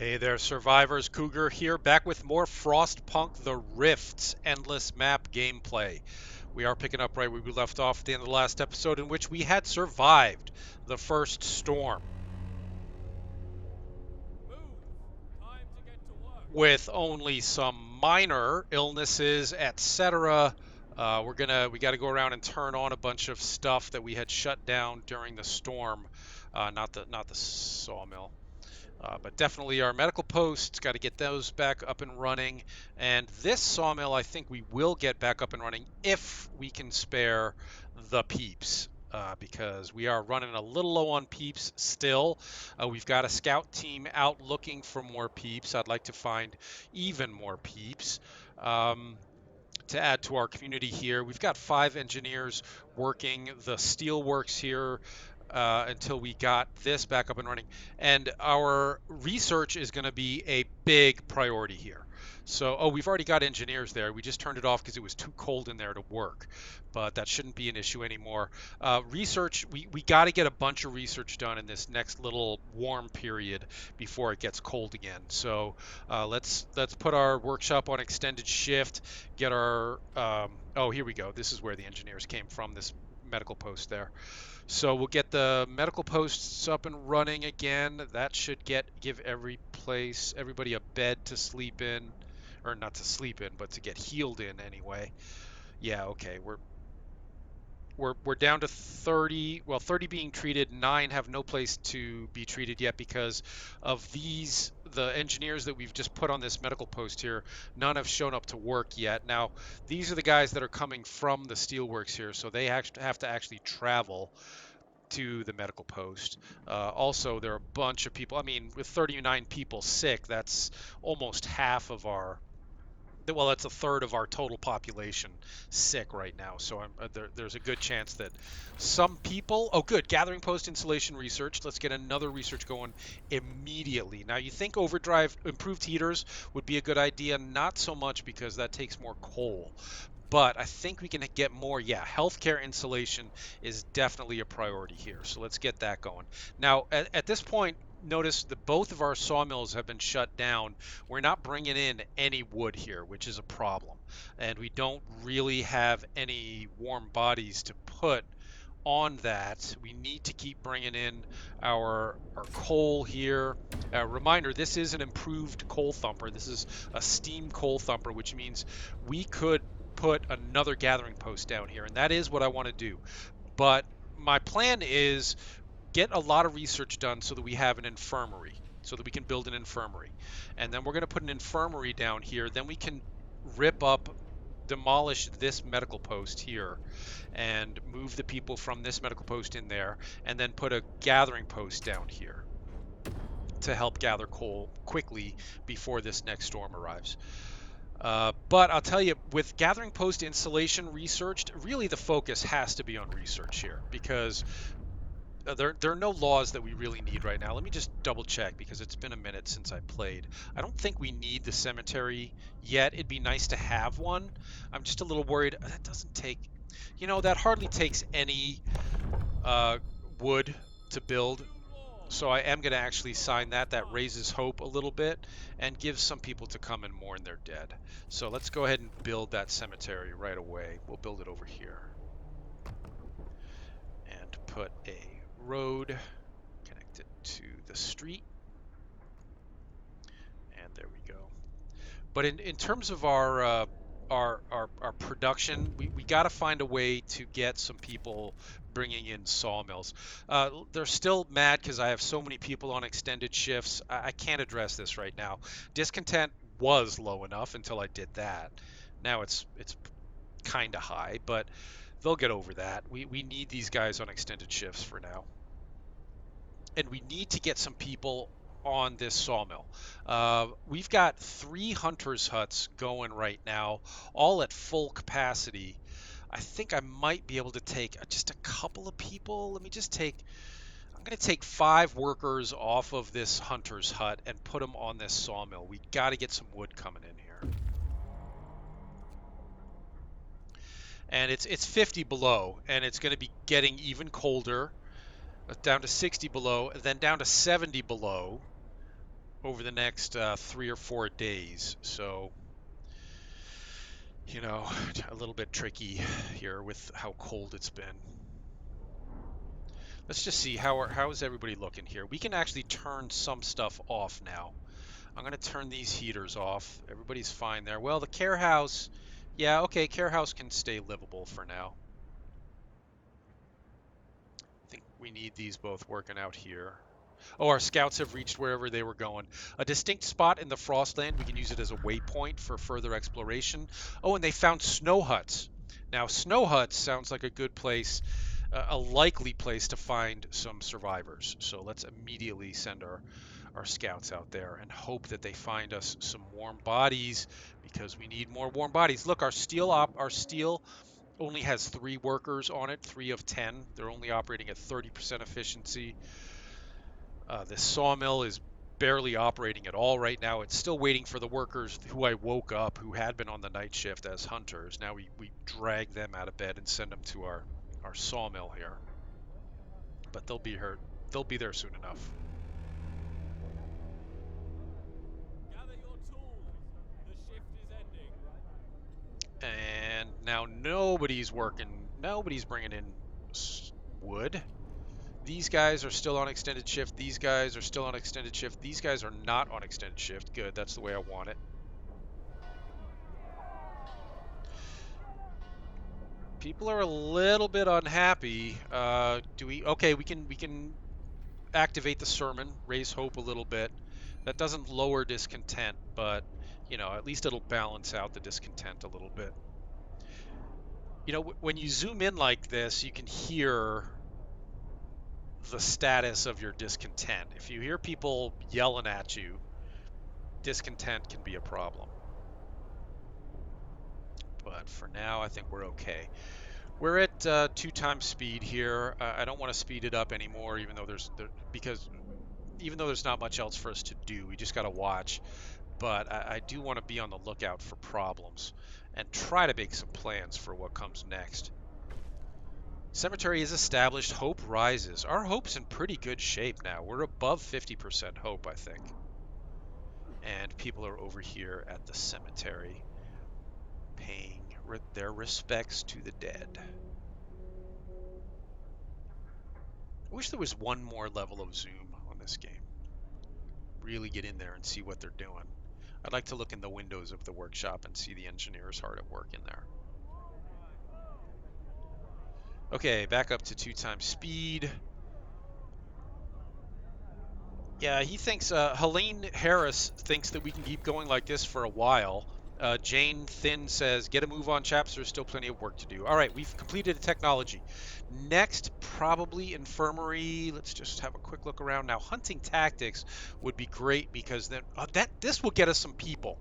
Hey there, survivors. Cougar here, back with more Frostpunk The Rift's endless map gameplay. We are picking up right where we left off at the end of the last episode, in which we had survived the first storm with only some minor illnesses, etc. We got to go around and turn on a bunch of stuff that we had shut down during the storm. Not the sawmill. But definitely our medical posts, got to get those back up and running. And this sawmill, I think we will get back up and running if we can spare the peeps. Because we are running a little low on peeps still. We've got a scout team out looking for more peeps. I'd like to find even more peeps. To add to our community here. We've got 5 engineers working the steelworks here until we got this back up and running. And our research is going to be a big priority here. So, we've already got engineers there. We just turned it off because it was too cold in there to work. But that shouldn't be an issue anymore. Research, we got to get a bunch of research done in this next little warm period before it gets cold again. So let's put our workshop on extended shift. Get our oh, here we go. This is where the engineers came from. This medical post there. So we'll get the medical posts up and running again. That should give everybody a bed to sleep in, or not to sleep in, but to get healed in anyway. Yeah, okay. We're down to 30. Well, 30 being treated. 9 have no place to be treated yet because of the engineers that we've just put on this medical post here. None have shown up to work yet. Now, these are the guys that are coming from the steelworks here, so they actually have to actually travel to the medical post. Also, there are a bunch of people. I mean, with 39 people sick, that's almost half of our, well, that's a third of our total population sick right now. So there's a good chance that some people. Oh, good. Gathering post installation research. Let's get another research going immediately. Now, you think overdrive improved heaters would be a good idea? Not so much because that takes more coal. But I think we can get more. Yeah, healthcare insulation is definitely a priority here. So let's get that going. Now, at this point, notice that both of our sawmills have been shut down. We're not bringing in any wood here, which is a problem. And we don't really have any warm bodies to put on that. We need to keep bringing in our coal here. Reminder, this is an improved coal thumper. This is a steam coal thumper, which means we could put another gathering post down here, and that is what I want to do. But my plan is get a lot of research done so that we have an infirmary, so that we can build an infirmary. And then we're going to put an infirmary down here. Then we can rip up, demolish this medical post here and move the people from this medical post in there, and then put a gathering post down here to help gather coal quickly before this next storm arrives. But I'll tell you, with gathering post installation researched, really the focus has to be on research here because there are no laws that we really need right now. Let me just double check because it's been a minute since I played. I don't think we need the cemetery yet. It'd be nice to have one. I'm just a little worried. That doesn't take, that hardly takes any wood to build. So I am going to actually sign that. That raises hope a little bit and gives some people to come and mourn their dead. So let's go ahead and build that cemetery right away. We'll build it over here. And put a road connected to the street. And there we go. But in terms of our production, we got to find a way to get some people bringing in sawmills. They're still mad because I have so many people on extended shifts. I can't address this right now. Discontent was low enough until I did that. Now it's kind of high, but they'll get over that. We need these guys on extended shifts for now. And we need to get some people on this sawmill. We've got 3 hunters huts going right now, all at full capacity. I think I might be able to take just a couple of people. I'm going to take 5 workers off of this hunter's hut and put them on this sawmill. We got to get some wood coming in here. And it's 50 below, and it's going to be getting even colder. Down to 60 below, then down to 70 below. over the next 3 or 4 days. So, a little bit tricky here with how cold it's been. Let's just see how is everybody looking here. We can actually turn some stuff off now. I'm going to turn these heaters off. Everybody's fine there. Well, the care house, yeah, okay, care house can stay livable for now. I think we need these both working out here. Oh, our scouts have reached wherever they were going. A distinct spot in the Frostland. We can use it as a waypoint for further exploration. Oh, and they found snow huts. Now, snow huts sounds like a good place, a likely place to find some survivors. So let's immediately send our scouts out there and hope that they find us some warm bodies because we need more warm bodies. Look, our steel only has 3 workers on it, 3 of 10. They're only operating at 30% efficiency. This sawmill is barely operating at all right now. It's still waiting for the workers who I woke up, who had been on the night shift as hunters. Now we drag them out of bed and send them to our sawmill here. But they'll be here. They'll be there soon enough. Gather your tools. The shift is ending. And now nobody's working. Nobody's bringing in wood. These guys are still on extended shift. These guys are still on extended shift. These guys are not on extended shift. Good, that's the way I want it. People are a little bit unhappy. Okay, we can activate the sermon, raise hope a little bit. That doesn't lower discontent, but at least it'll balance out the discontent a little bit. When you zoom in like this, you can hear the status of your discontent. If you hear people yelling at you, discontent can be a problem. But for now, I think we're okay. We're at 2 times speed here. I don't want to speed it up anymore, even though there's not much else for us to do. We just got to watch. But I do want to be on the lookout for problems and try to make some plans for what comes next. Cemetery is established. Hope rises. Our hope's in pretty good shape now. We're above 50% hope, I think. And people are over here at the cemetery paying their respects to the dead. I wish there was one more level of zoom on this game. Really get in there and see what they're doing. I'd like to look in the windows of the workshop and see the engineers hard at work in there. Okay, back up to 2 times speed. Yeah, he thinks, Helene Harris thinks that we can keep going like this for a while. Jane Thin says, get a move on, chaps. There's still plenty of work to do. All right, we've completed the technology. Next, probably infirmary. Let's just have a quick look around. Now, hunting tactics would be great because then this will get us some people.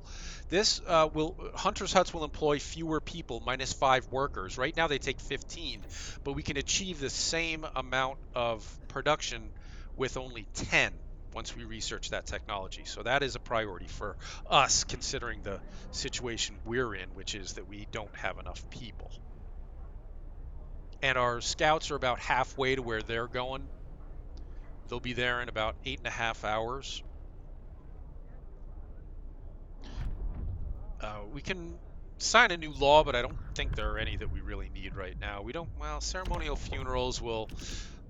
Hunters' huts will employ fewer people, -5 workers. Right now they take 15, but we can achieve the same amount of production with only 10 once we research that technology. So that is a priority for us, considering the situation we're in, which is that we don't have enough people. And our scouts are about halfway to where they're going. They'll be there in about 8.5 hours. We can sign a new law, but I don't think there are any that we really need right now. Ceremonial funerals will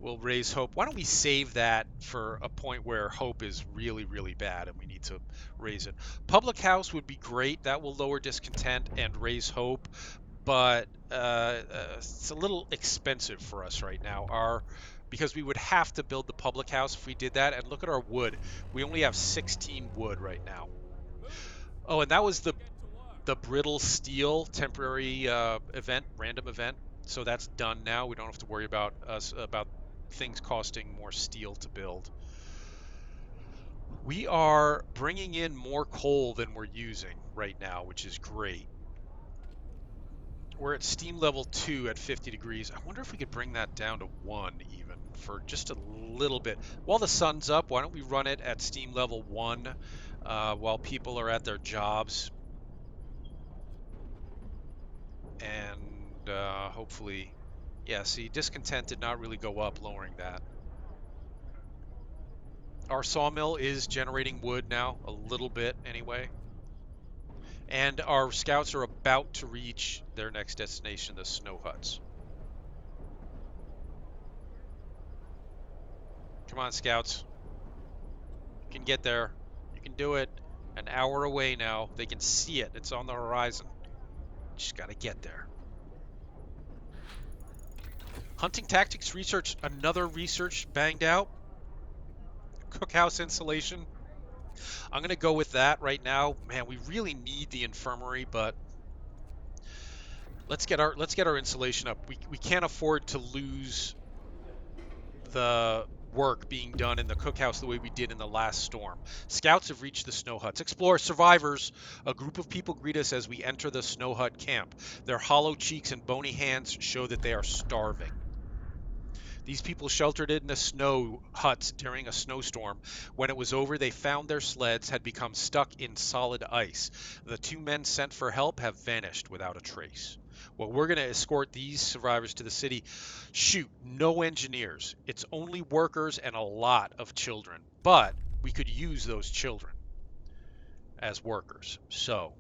raise hope. Why don't we save that for a point where hope is really, really bad and we need to raise it? Public house would be great. That will lower discontent and raise hope, but it's a little expensive for us right now. Because we would have to build the public house if we did that. And look at our wood. We only have 16 wood right now. Oh, and that was the brittle steel temporary random event. So that's done now. We don't have to worry about things costing more steel to build. We are bringing in more coal than we're using right now, which is great. We're at steam level 2 at 50 degrees. I wonder if we could bring that down to 1 even for just a little bit. While the sun's up, why don't we run it at steam level 1 while people are at their jobs? And hopefully, yeah, see, discontent did not really go up lowering that. our sawmill is generating wood now, a little bit anyway. And our scouts are about to reach their next destination, the snow huts. Come on, scouts. You can get there. You can do it. An hour away now. They can see it. It's on the horizon. Just got to get there. Hunting tactics research, another research banged out. Cookhouse insulation. I'm going to go with that right now. Man, we really need the infirmary, but let's get our insulation up. We can't afford to lose the work being done in the cookhouse the way we did in the last storm. Scouts have reached the snow huts. Explore survivors. A group of people greet us as we enter the snow hut camp. Their hollow cheeks and bony hands show that they are starving. These people sheltered in the snow huts during a snowstorm. When it was over, they found their sleds had become stuck in solid ice. The two men sent for help have vanished without a trace. Well, we're going to escort these survivors to the city. Shoot, no engineers. It's only workers and a lot of children. But we could use those children as workers. So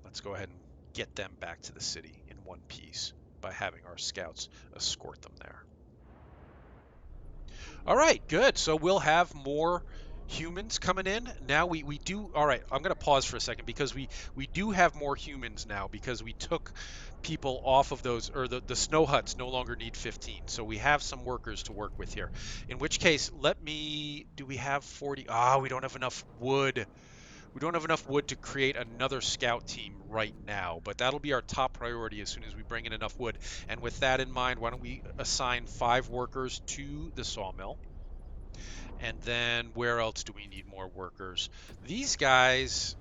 let's go ahead and get them back to the city in one piece by having our scouts escort them there. All right, good. So we'll have more humans coming in. Now we do. All right, I'm going to pause for a second because we do have more humans now because we took people off of those, or the snow huts no longer need 15. So we have some workers to work with here. In which case, do we have 40? Ah, we don't have enough wood. We don't have enough wood to create another scout team right now, but that'll be our top priority as soon as we bring in enough wood. And with that in mind, why don't we assign 5 workers to the sawmill? And then where else do we need more workers? These guys,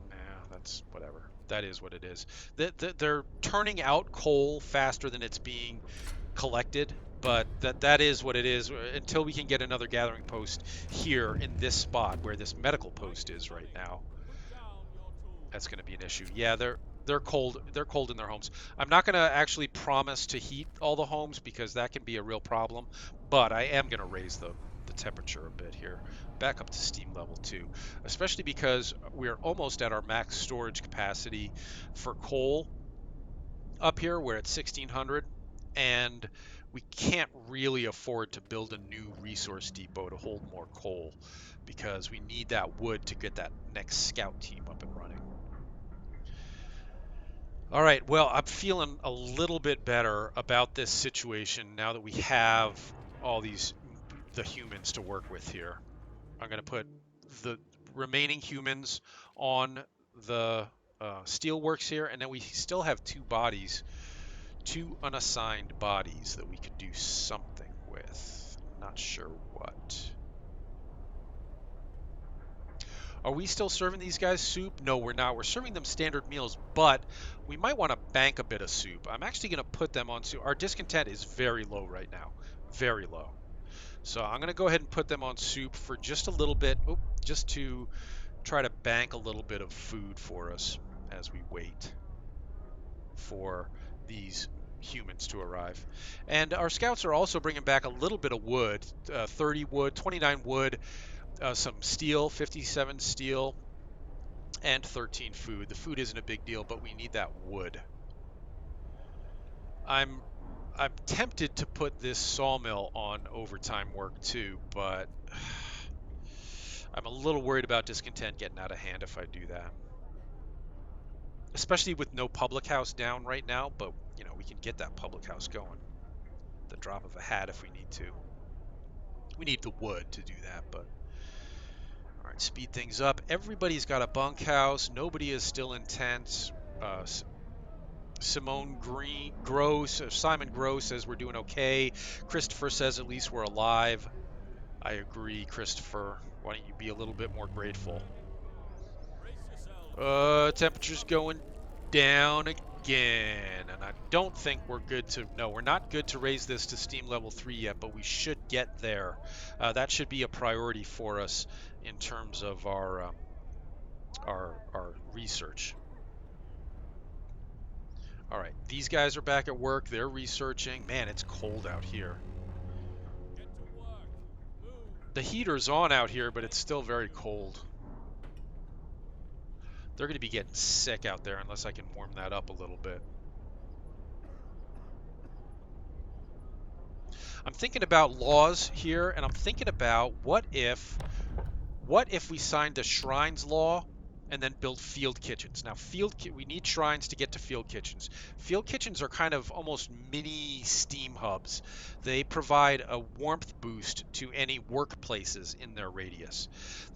nah, that's whatever. That is what it is. They're turning out coal faster than it's being collected, but that is what it is. Until we can get another gathering post here in this spot where this medical post is right now, that's going to be an issue. Yeah, they're cold. They're cold in their homes. I'm not going to actually promise to heat all the homes because that can be a real problem, but I am going to raise the temperature a bit here, back up to steam level 2, especially because we're almost at our max storage capacity for coal up here. We're at 1600, and we can't really afford to build a new resource depot to hold more coal because we need that wood to get that next scout team up and running. All right, well, I'm feeling a little bit better about this situation now that we have all the humans to work with here. I'm going to put the remaining humans on the steelworks here, and then we still have 2 bodies, 2 unassigned bodies that we could do something with. Not sure what. Are we still serving these guys soup? No, we're not. We're serving them standard meals, but we might want to bank a bit of soup. I'm actually going to put them on soup. Our discontent is very low right now. Very low. So I'm going to go ahead and put them on soup for just a little bit, just to try to bank a little bit of food for us as we wait for these humans to arrive. And our scouts are also bringing back a little bit of wood, 30 wood, 29 wood, some steel, 57 steel, and 13 food. The food isn't a big deal, but we need that wood. I'm I'm tempted to put this sawmill on overtime work too, but I'm a little worried about discontent getting out of hand if I do that. Especially with no public house down right now, but we can get that public house going. The drop of a hat if we need to. We need the wood to do that, but all right, speed things up. Everybody's got a bunkhouse. Nobody is still in tents. Simone Green, Gross, Simon Gross says we're doing okay. Christopher says at least we're alive. I agree, Christopher. Why don't you be a little bit more grateful? Temperature's going down again, and I don't think we're good to. No, we're not good to raise this to steam level 3 yet, but we should get there. That should be a priority for us in terms of our research. All right, these guys are back at work. They're researching. Man, it's cold out here. The heater's on out here, but it's still very cold. They're going to be getting sick out there unless I can warm that up a little bit. I'm thinking about laws here, and I'm thinking about what if we signed a shrines law and then built field kitchens? Now, we need shrines to get to field kitchens. Field kitchens are kind of almost mini steam hubs. They provide a warmth boost to any workplaces in their radius.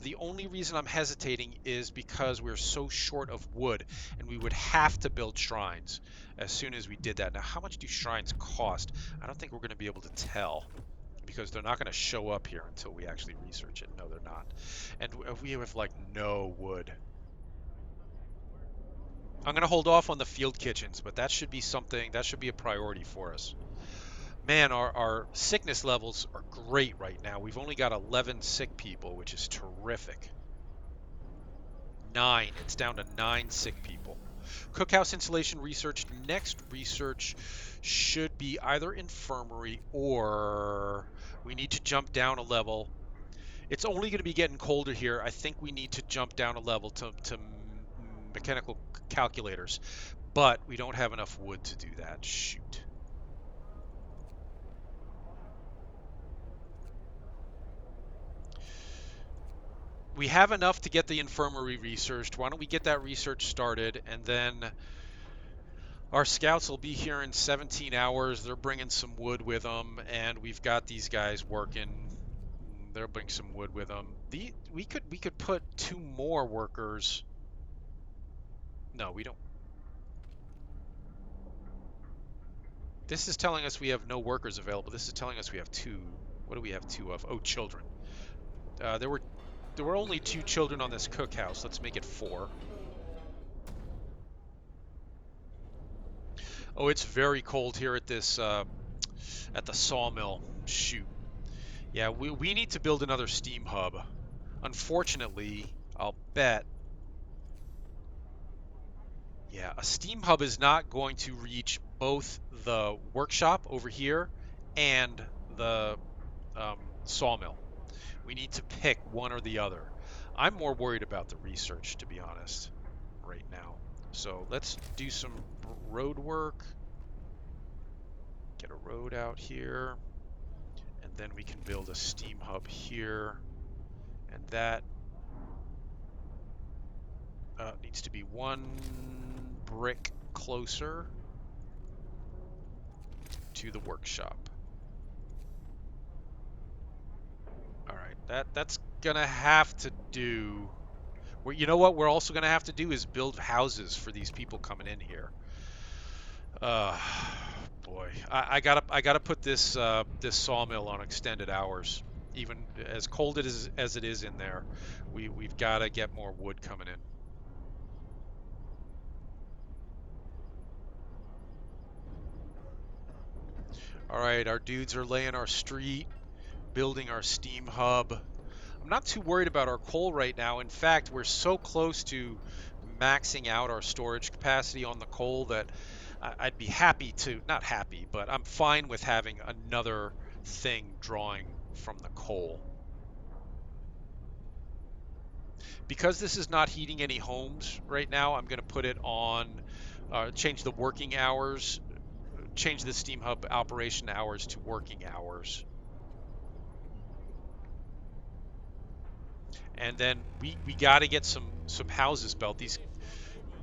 The only reason I'm hesitating is because we're so short of wood, and we would have to build shrines as soon as we did that. Now, how much do shrines cost? I don't think we're going to be able to tell, because they're not going to show up here until we actually research it. No, they're not. And we have like no wood. I'm going to hold off on the field kitchens, but that should be something, that should be a priority for us. Man, our sickness levels are great right now. We've only got 11 sick people, which is terrific. 9. It's down to 9 sick people. Cookhouse installation research. Next research should be either infirmary, or we need to jump down a level. It's only going to be getting colder here. I think we need to jump down a level to mechanical calculators, but we don't have enough wood to do that. Shoot. We have enough to get the infirmary researched. Why don't we get that research started, and then our scouts will be here in 17 hours. They're bringing some wood with them, and we've got these guys working. They'll bring some wood with them. We could put 2 more workers. No, we don't. This is telling us we have no workers available. This is telling us we have 2. What do we have 2 of? Oh, children. There were only 2 children on this cookhouse. Let's make it 4. Oh, it's very cold here at this at the sawmill. Shoot. Yeah, we need to build another steam hub. Unfortunately, I'll bet. Yeah, a steam hub is not going to reach both the workshop over here and the sawmill. We need to pick one or the other. I'm more worried about the research, to be honest, right now. So let's do some road work. Get a road out here. And then we can build a steam hub here. And that needs to be 1 brick closer to the workshop. All right, that's gonna have to do. Well, you know what we're also gonna have to do is build houses for these people coming in here. Uh, boy, I gotta put this this sawmill on extended hours. Even as cold as it is in there, we've got to get more wood coming in. All right, our dudes are laying our street, building our steam hub. I'm not too worried about our coal right now. In fact, we're so close to maxing out our storage capacity on the coal that I'd be happy to, not happy, but I'm fine with having another thing drawing from the coal. Because this is not heating any homes right now, I'm going to put it on, change the working hours, change the steam hub operation hours to working hours. And then we got to get some houses built.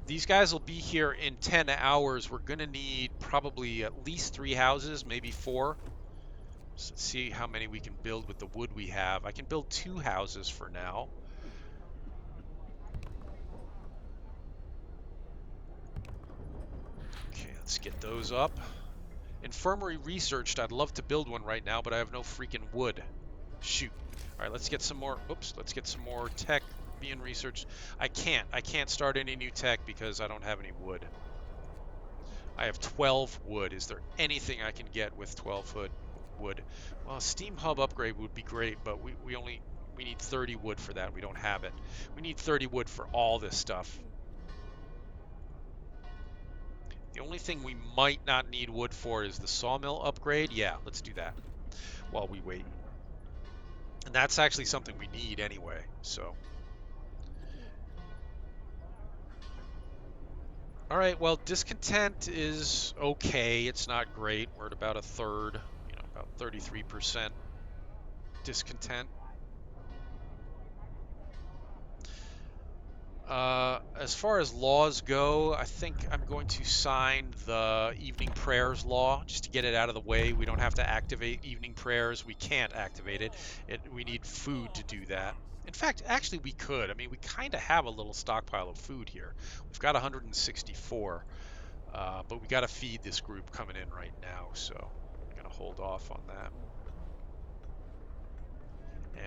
These guys will be here in 10 hours. We're going to need probably at least 3 houses, maybe 4. So let's see how many we can build with the wood we have. I can build 2 houses for now. Okay, let's get those up. Infirmary researched. I'd love to build one right now, but I have no freaking wood. Shoot. All right, let's get some more. Oops, let's get some more tech being researched. I can't start any new tech because I don't have any wood. I have 12 wood. Is there anything I can get with 12 wood? Well, a steam hub upgrade would be great, but we need 30 wood for that. We don't have it. We need 30 wood for all this stuff. The only thing we might not need wood for is the sawmill upgrade. Yeah, let's do that while we wait. And that's actually something we need anyway. So, all right. Well, discontent is okay. It's not great. We're at about a third. About 33% discontent. As far as laws go, I think I'm going to sign the evening prayers law just to get it out of the way. We don't have to activate evening prayers. We can't activate it. We need food to do that. In fact, actually, we could. I mean, we kind of have a little stockpile of food here. We've got 164, but we got to feed this group coming in right now, so I'm going to hold off on that.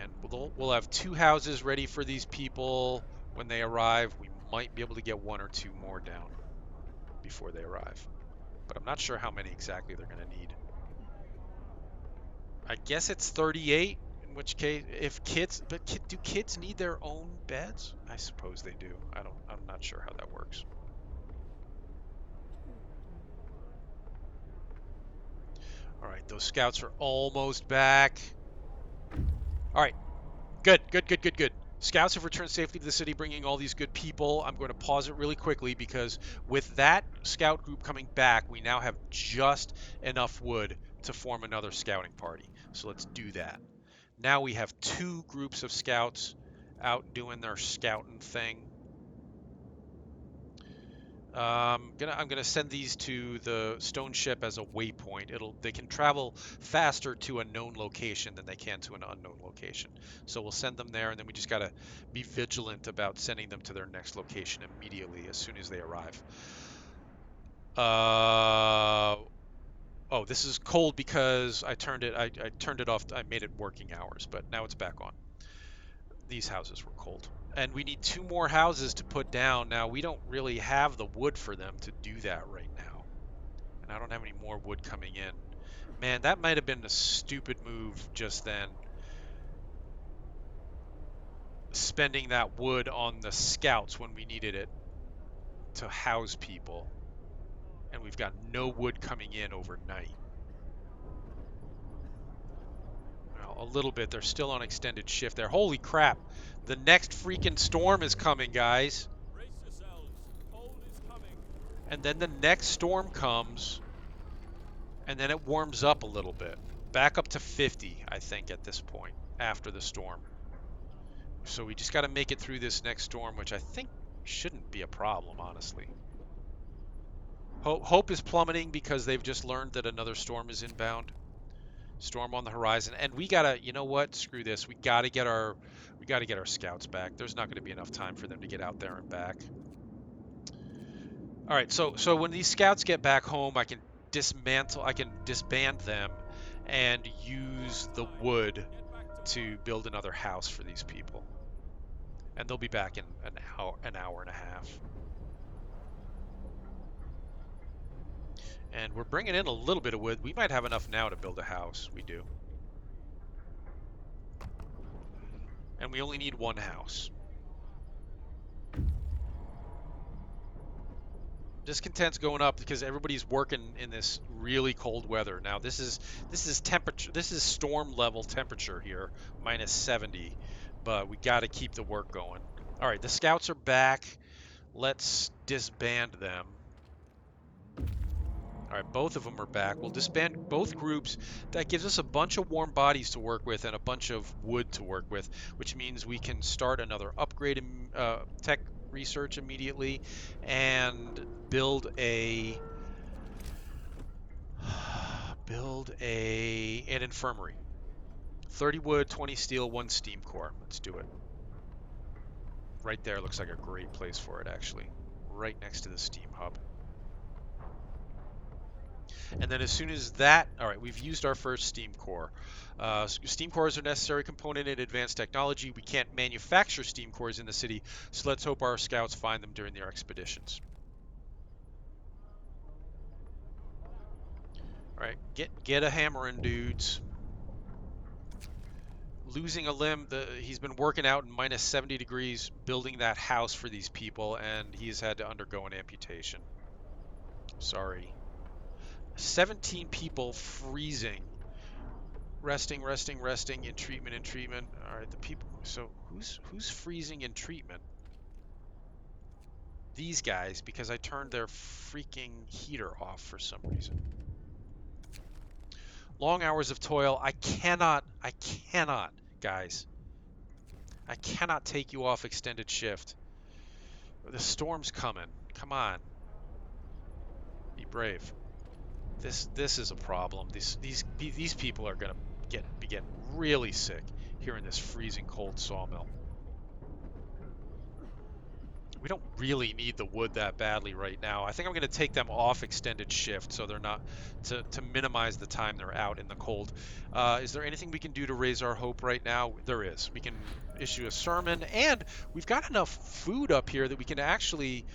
And we'll have 2 houses ready for these people when they arrive. We might be able to get 1 or 2 more down before they arrive, but I'm not sure how many exactly they're going to need. I guess it's 38, in which case, if kids, but do kids need their own beds? I suppose they do. I'm not sure how that works. All right, those scouts are almost back. All right, good, good, good, good, good. Scouts have returned safely to the city, bringing all these good people. I'm going to pause it really quickly because with that scout group coming back, we now have just enough wood to form another scouting party. So let's do that. Now we have 2 groups of scouts out doing their scouting thing. I'm gonna send these to the stone ship as a waypoint. They can travel faster to a known location than they can to an unknown location. So we'll send them there, and then we just gotta be vigilant about sending them to their next location immediately as soon as they arrive. Oh, this is cold because I turned it. I turned it off. I made it working hours, but now it's back on. These houses were cold. And we need 2 more houses to put down. Now, we don't really have the wood for them to do that right now. And I don't have any more wood coming in. Man, that might have been a stupid move just then. Spending that wood on the scouts when we needed it to house people. And we've got no wood coming in overnight. Well, a little bit. They're still on extended shift there. Holy crap. The next freaking storm is coming, guys. Brace yourselves. Cold is coming. And then the next storm comes, and then it warms up a little bit. Back up to 50, I think, at this point, after the storm. So we just got to make it through this next storm, which I think shouldn't be a problem, honestly. Hope is plummeting because they've just learned that another storm is inbound. Storm on the horizon, and we gotta, you know what? Screw this. We gotta get our scouts back. There's not going to be enough time for them to get out there and back. All right, so when these scouts get back home, I can disband them, and use the wood Get back to to work. build another house for these people. And they'll be back in an hour and a half. And we're bringing in a little bit of wood. We might have enough now to build a house. We do. And we only need 1 house. Discontent's going up because everybody's working in this really cold weather. Now this is temperature. This is storm level temperature here, -70. But we got to keep the work going. All right, the scouts are back. Let's disband them. All right, both of them are back. We'll disband both groups. That gives us a bunch of warm bodies to work with and a bunch of wood to work with, which means we can start another upgrade in tech research immediately and build an infirmary. 30 wood, 20 steel, 1 steam core. Let's do it. Right there looks like a great place for it, actually. Right next to the steam hub. And then as soon as that, all right, we've used our first steam core. Steam cores are a necessary component in advanced technology. We can't manufacture steam cores in the city, so let's hope our scouts find them during their expeditions. All right, get a hammering, dudes. Losing a limb, he's been working out in -70 degrees, building that house for these people, and he's had to undergo an amputation. Sorry. 17 people freezing Resting, resting, resting. In treatment, in treatment. All right, the people. So who's freezing in treatment? These guys, because I turned their freaking heater off for some reason. Long hours of toil. I cannot, guys. I cannot take you off extended shift. The storm's coming. Come on. Be brave. This is a problem. These people are gonna be getting really sick here in this freezing cold sawmill. We don't really need the wood that badly right now. I think I'm going to take them off extended shift so they're not to minimize the time they're out in the cold. Is there anything we can do to raise our hope right now? There is. We can issue a sermon, and we've got enough food up here that we can actually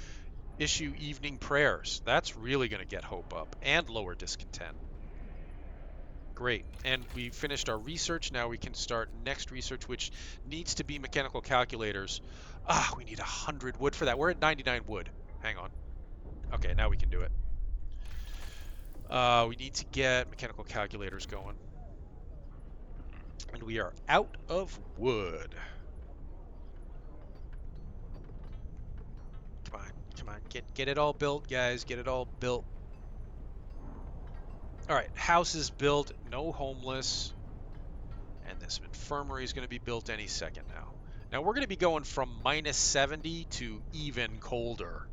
issue evening prayers. That's really going to get hope up and lower discontent. Great. And we finished our research. Now we can start next research, which needs to be mechanical calculators. Ah, we need 100 wood for that. We're at 99 wood. Hang on. Okay, now we can do it. We need to get mechanical calculators going. And we are out of wood. Come on, come on. Get it all built, guys. Get it all built. All right, house is built. No homeless. And this infirmary is going to be built any second now. Now we're going to be going from minus 70 to even colder.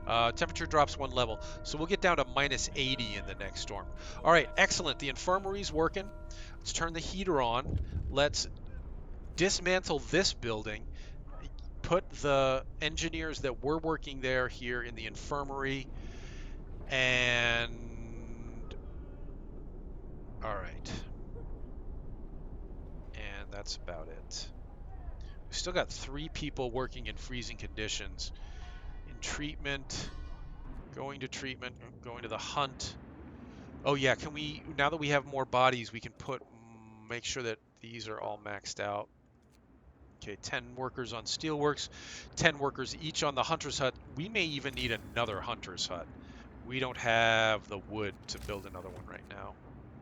Temperature drops 1 level, so we'll get down to minus 80 in the next storm. All right, excellent. The infirmary's working. Let's turn the heater on. Let's dismantle this building. Put the engineers that were working there here in the infirmary. And all right. And that's about it. We still got 3 people working in freezing conditions. In treatment, going to treatment, going to the hunt. Oh yeah, can we, now that we have more bodies, we can make sure that these are all maxed out. Okay, 10 workers on steelworks, 10 workers each on the hunter's hut. We may even need another hunter's hut. We don't have the wood to build another one right now.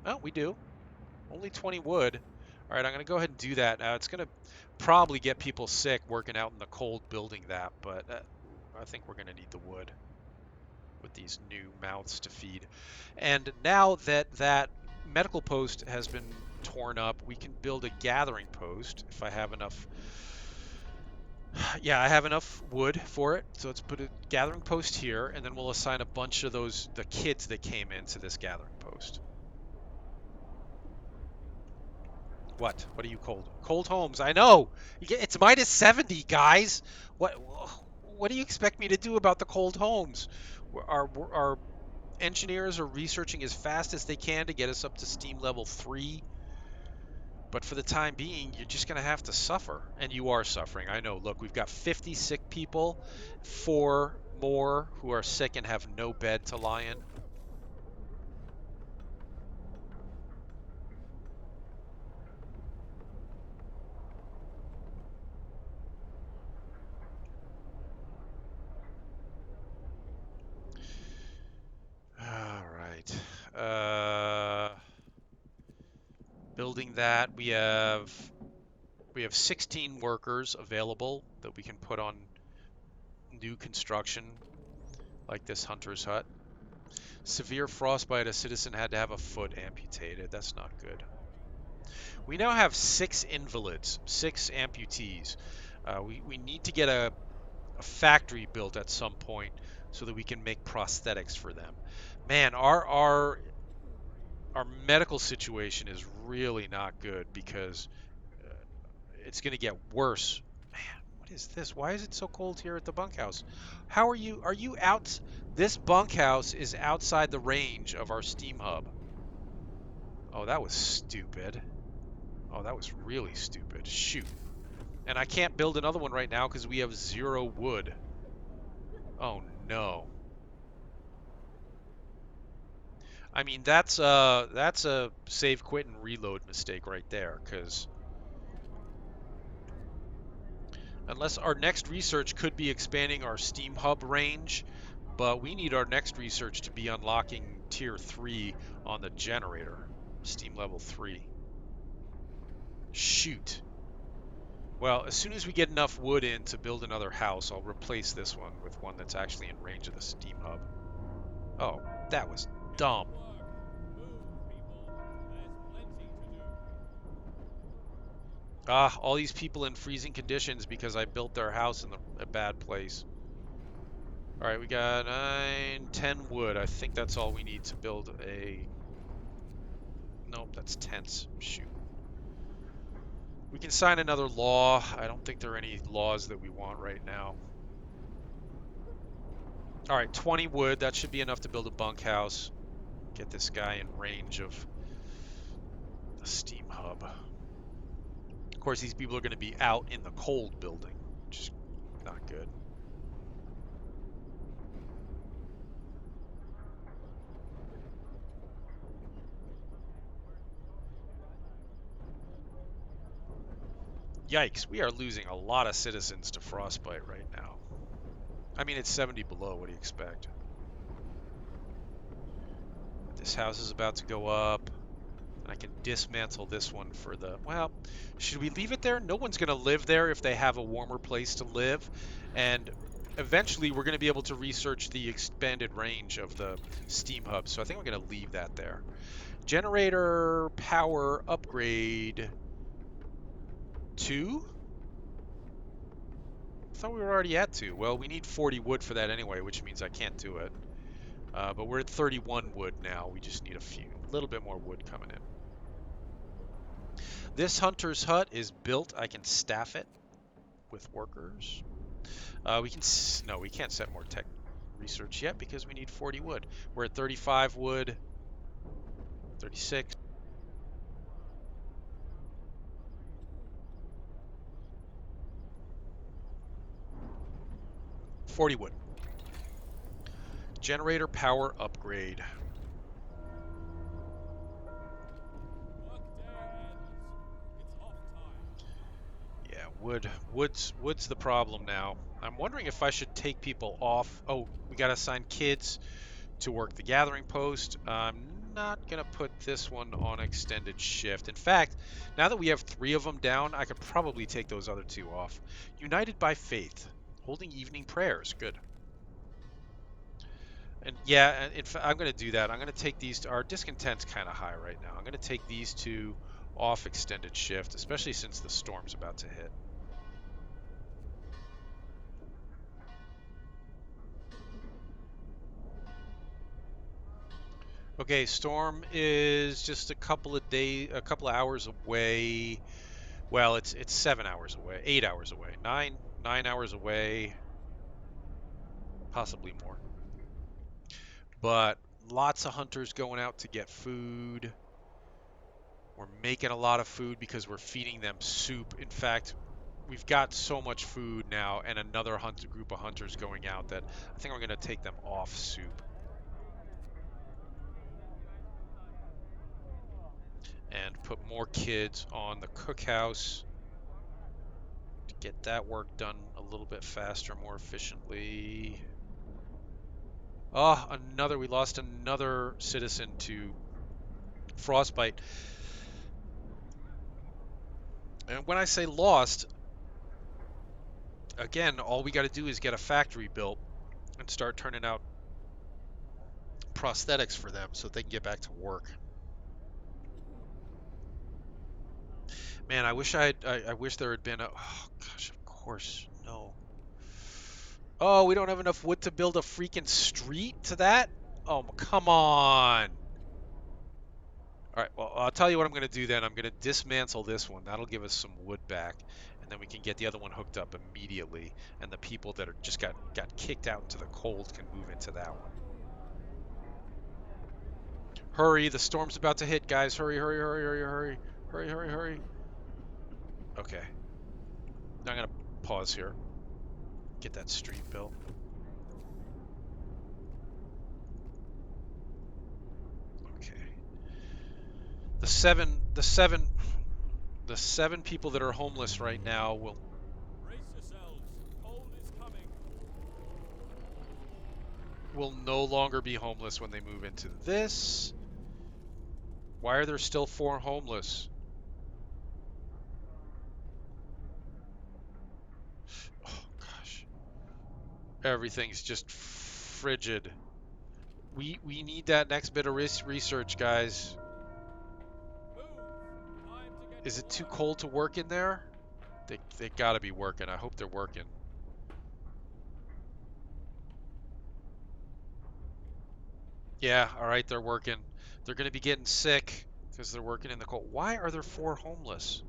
Oh, we do. Only 20 wood. All right, I'm going to go ahead and do that. Now, it's going to probably get people sick working out in the cold building that, but I think we're going to need the wood with these new mouths to feed. And now that that medical post has been torn up, we can build a gathering post if I have enough. Yeah, I have enough wood for it. So let's put a gathering post here, and then we'll assign a bunch of the kids that came into this gathering post. What? What are you cold? Cold homes. I know. It's minus 70, guys. What do you expect me to do about the cold homes? Our engineers are researching as fast as they can to get us up to steam level 3. But for the time being, you're just going to have to suffer. And you are suffering. I know. Look, we've got 50 sick people, 4 more who are sick and have no bed to lie in. All right. Building that, we have 16 workers available that we can put on new construction, like this hunter's hut. Severe frostbite, a citizen had to have a foot amputated. That's not good. We now have 6 invalids, 6 amputees. We need to get a factory built at some point so that we can make prosthetics for them. Man, our medical situation is really not good because it's going to get worse. Man, what is this? Why is it so cold here at the bunkhouse? How are you? Are you out? This bunkhouse is outside the range of our steam hub. Oh, that was stupid. Oh, that was really stupid. Shoot. And I can't build another one right now because we have 0 wood. Oh, no. I mean, that's a save, quit, and reload mistake right there, because unless our next research could be expanding our Steam Hub range, but we need our next research to be unlocking Tier 3 on the generator, Steam Level 3. Shoot. Well, as soon as we get enough wood in to build another house, I'll replace this one with one that's actually in range of the steam hub. Oh, that was Get to dumb. work. Move, people. There's plenty to do. Ah, all these people in freezing conditions because I built their house in a bad place. All right, we got 9, 10 wood. I think that's all we need to build a... Nope, that's tents. Shoot. We can sign another law. I don't think there are any laws that we want right now. All right, 20 wood. That should be enough to build a bunkhouse. Get this guy in range of the steam hub. Of course, these people are going to be out in the cold building, which is not good. Yikes, we are losing a lot of citizens to frostbite right now. I mean, it's 70 below. What do you expect? This house is about to go up. And I can dismantle this one for the... Well, should we leave it there? No one's going to live there if they have a warmer place to live. And eventually we're going to be able to research the expanded range of the steam hub. So I think we're going to leave that there. Generator power upgrade 2? I thought we were already at 2. Well, we need 40 wood for that anyway, which means I can't do it. But we're at 31 wood now. We just need a little bit more wood coming in. This hunter's hut is built. I can staff it with workers. No, we can't set more tech research yet because we need 40 wood. We're at 35 wood, 36. 40 wood. Generator power upgrade. Workday ends. It's off time. Yeah, wood's the problem now. I'm wondering if I should take people off. Oh, we gotta assign kids to work the gathering post. I'm not gonna put this one on extended shift. In fact, now that we have 3 of them down, I could probably take those other 2 off. United by faith, holding evening prayers. Good. And yeah, in fact, I'm gonna do that. I'm gonna take these. Our discontent's kind of high right now. I'm gonna take these 2 off extended shift, especially since the storm's about to hit. Okay, storm is just a couple of hours away. Well, it's 7 hours away, 8 hours away, 9 hours away, possibly more. But lots of hunters going out to get food. We're making a lot of food because we're feeding them soup. In fact, we've got so much food now and another group of hunters going out that I think we're going to take them off soup. And put more kids on the cookhouse to get that work done a little bit faster, more efficiently. Oh, we lost another citizen to frostbite. And when I say lost, again, all we got to do is get a factory built and start turning out prosthetics for them so they can get back to work. Man, I wish I wish there had been a... Oh, gosh, of course, no. Oh, we don't have enough wood to build a freaking street to that? Oh, come on. All right, well, I'll tell you what I'm going to do then. I'm going to dismantle this one. That'll give us some wood back, and then we can get the other one hooked up immediately, and the people that are just got kicked out into the cold can move into that one. Hurry, the storm's about to hit, guys. Hurry, hurry, hurry, hurry, hurry. Hurry, hurry, hurry. Okay. Now I'm going to pause here. Get that street built. Okay. The seven people that are homeless right now will Brace yourselves. Cold is coming. no longer be homeless when they move into this. Why are there still 4 homeless? Everything's just frigid. We need that next bit of research, guys. Move! Time to get Is to it too work. cold to work in there? They gotta be working. I hope they're working. Yeah, all right, they're working. They're gonna be getting sick because they're working in the cold. Why are there four homeless?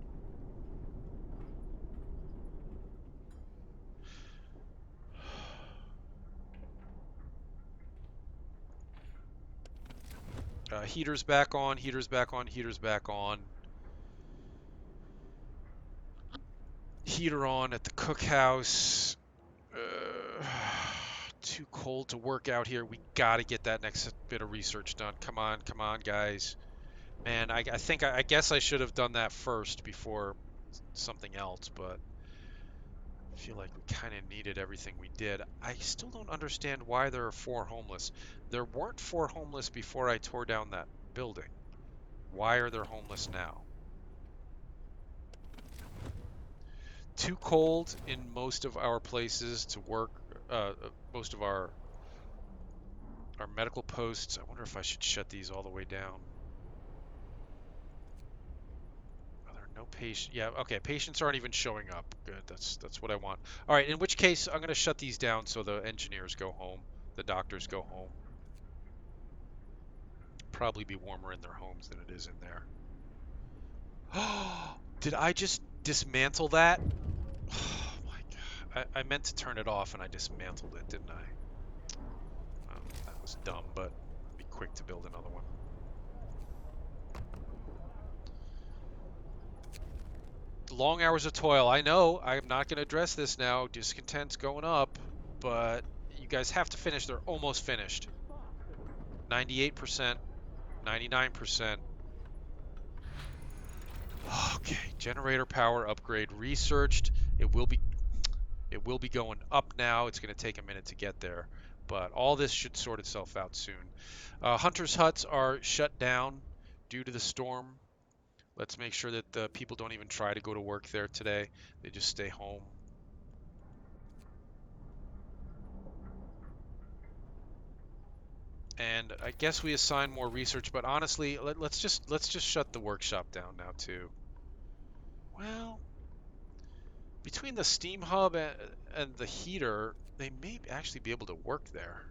Heaters back on, heaters back on, heaters back on. Heater on at the cookhouse. Uh, Too cold to work out here. We gotta get that next bit of research done. Come on, guys. Man, I think I guess I should have done that first before something else, but I feel like we kind of needed everything we did. I still don't understand why there are four homeless. There weren't four homeless before I tore down that building. Why are there homeless now? Too cold in most of our places to work. Most of our medical posts. I wonder if I should shut these all the way down. Are there no patients? Yeah, okay. Patients aren't even showing up. Good. That's what I want. All right. In which case, I'm gonna shut these down so the engineers go home, the doctors go home. Probably be warmer in their homes than it is in there. Oh, did I just dismantle that? Oh my god. I meant to turn it off and I dismantled it, didn't I? Oh, that was dumb, but I'll be quick to build another one. Long hours of toil. I know. I'm not going to address this now. Discontent's going up, but you guys have to finish. They're almost finished. 98%, 99%. Okay, generator power upgrade researched. It will be it will be going up now. It's going to take a minute to get there, but all this should sort itself out soon. Hunters' huts are shut down due to the storm. Let's make sure that the people don't even try to go to work there today. They just stay home. And I guess we assign more research, but honestly, let's just shut the workshop down now too. Well, between the steam hub and the heater, they may actually be able to work there.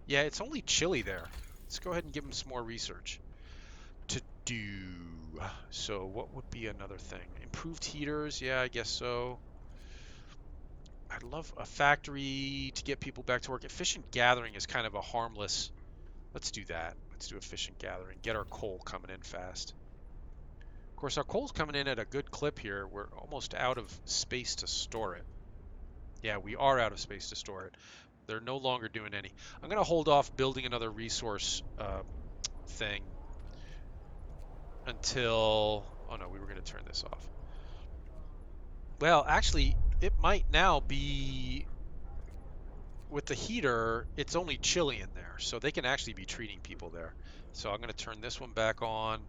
Yeah, it's only chilly there. Let's go ahead and give them some more research to do. So what would be another thing? Improved heaters? Yeah, I guess so. I'd love a factory to get people back to work. Efficient gathering is kind of a harmless. Let's do that. Let's do efficient gathering. Get our coal coming in fast. Of course, our coal's coming in at a good clip here. We're almost out of space to store it. Yeah, we are out of space to store it. They're no longer doing any. I'm going to hold off building another resource thing until... Oh no, we were going to turn this off. Well, actually, it might now be... With the heater, it's only chilly in there, so they can actually be treating people there. So I'm going to turn this one back on.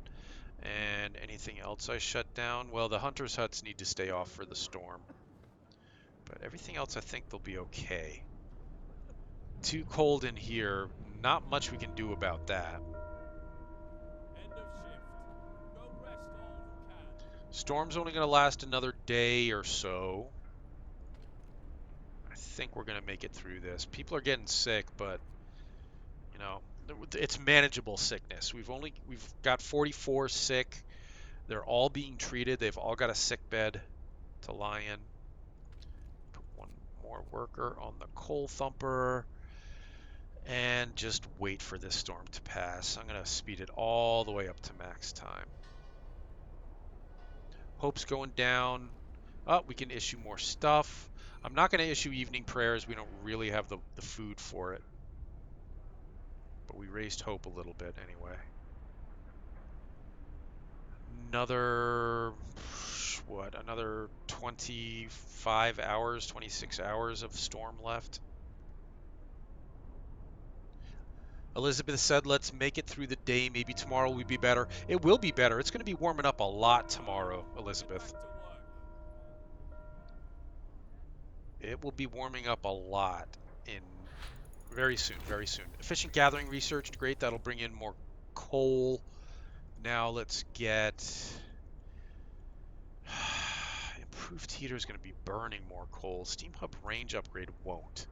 And anything else I shut down? Well, the hunters' huts need to stay off for the storm. But everything else, I think they'll be okay. Too cold in here. Not much we can do about that. End of shift. Go rest all who can. Storm's only going to last another day or so. I think we're going to make it through this. People are getting sick, but you know, it's manageable sickness. We've got 44 sick. They're all being treated. They've all got a sick bed to lie in. Put one more worker on the coal thumper. And just wait for this storm to pass. I'm going to speed it all the way up to max time. Hope's going down. Oh, we can issue more stuff. I'm not going to issue evening prayers. We don't really have the food for it. But we raised hope a little bit anyway. Another, what, another 25 hours, 26 hours of storm left. Elizabeth said, let's make it through the day. Maybe tomorrow will be better. It will be better. It's going to be warming up a lot tomorrow, Get back Elizabeth. to work. It will be warming up a lot. in very soon, very soon. Efficient gathering research, great. That'll bring in more coal. Now let's get improved heater is going to be burning more coal. Steam hub range upgrade won't.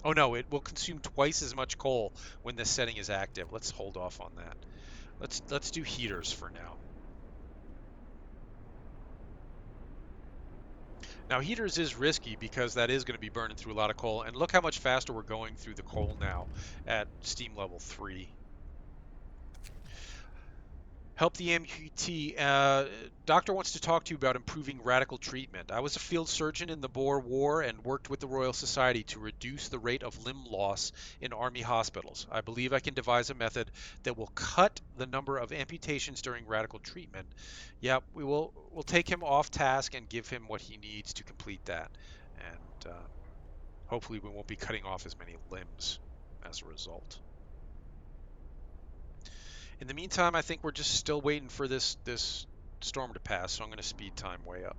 Oh no, it will consume twice as much coal when this setting is active. Let's hold off on that. Let's do heaters for now. Now heaters is risky because that is going to be burning through a lot of coal. And look how much faster we're going through the coal now at steam level 3. Help the amputee. Doctor wants to talk to you about improving radical treatment. I was a field surgeon in the Boer War and worked with the Royal Society to reduce the rate of limb loss in Army hospitals. I believe I can devise a method that will cut the number of amputations during radical treatment. Yeah, we'll take him off task and give him what he needs to complete that. And hopefully we won't be cutting off as many limbs as a result. In the meantime, I think we're just still waiting for this storm to pass, so I'm going to speed time way up.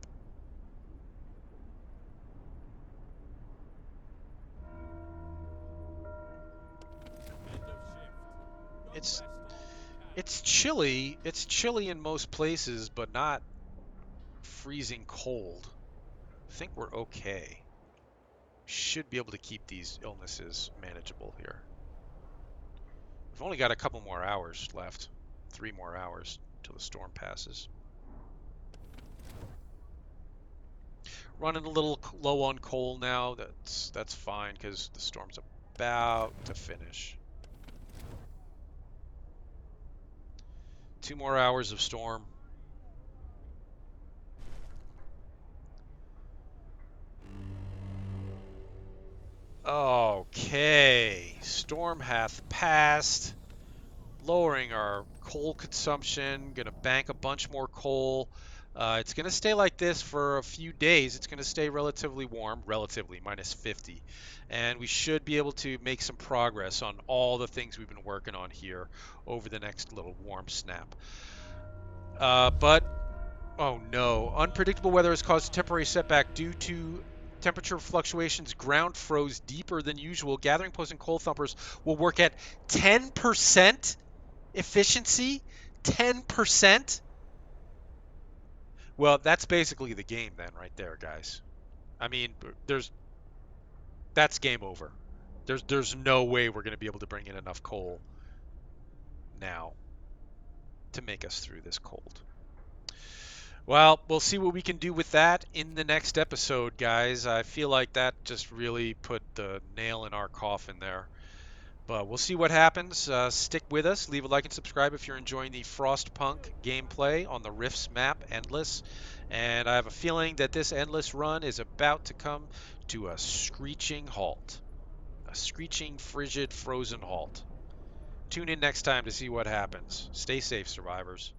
End of shift. Go It's rest all you can. it's chilly. It's chilly in most places, but not freezing cold. I think we're okay. Should be able to keep these illnesses manageable here. We've only got a couple more hours left. 3 more hours till the storm passes. Running a little low on coal now. That's fine because the storm's about to finish. 2 more hours of storm. Okay, storm hath passed, lowering our coal consumption. Gonna bank a bunch more coal. It's gonna stay like this for a few days. It's gonna stay relatively warm, relatively -50, and we should be able to make some progress on all the things we've been working on here over the next little warm snap. But oh no. Unpredictable weather has caused a temporary setback due to temperature fluctuations. Ground froze deeper than usual. Gathering posts and coal thumpers will work at 10% efficiency. 10%? Well, that's basically the game then right there, guys. I mean, there's that's game over. There's no way we're going to be able to bring in enough coal now to make us through this cold. Well, we'll see what we can do with that in the next episode, guys. I feel like that just really put the nail in our coffin there. But we'll see what happens. Stick with us. Leave a like and subscribe if you're enjoying the Frostpunk gameplay on the Rifts map, Endless. And I have a feeling that this Endless run is about to come to a screeching halt. A screeching, frigid, frozen halt. Tune in next time to see what happens. Stay safe, survivors.